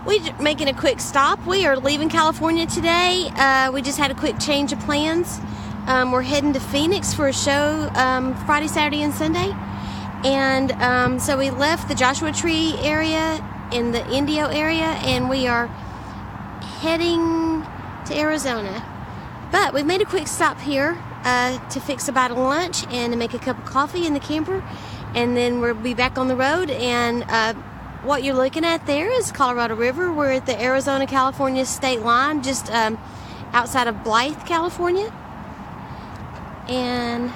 We're making a quick stop. We are leaving California today. We just had a quick change of plans. We're heading to Phoenix for a show Friday, Saturday, and Sunday. And so we left the Joshua Tree area in the Indio area, and we are heading to Arizona. But we've made a quick stop here to fix a bite of lunch and to make a cup of coffee in the camper. And then we'll be back on the road, and what you're looking at there is Colorado River. We're at the Arizona-California state line, just outside of Blythe, California. And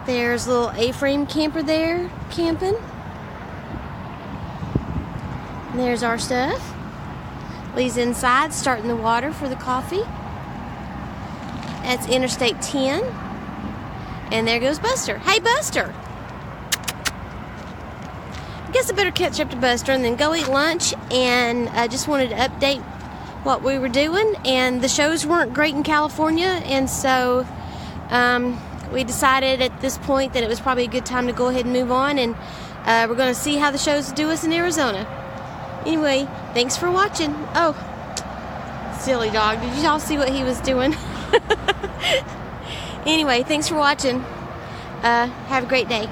there's a little A-frame camper there camping. And there's our stuff. Lee's inside starting the water for the coffee. That's Interstate 10. And there goes Buster. Hey, Buster! I guess I better catch up to Buster and then go eat lunch. And I just wanted to update what we were doing. And the shows weren't great in California, and so we decided at this point that it was probably a good time to go ahead and move on. And we're going to see how the shows do us in Arizona. Anyway, thanks for watching. Oh, silly dog. Did you all see what he was doing? Anyway, thanks for watching. Have a great day.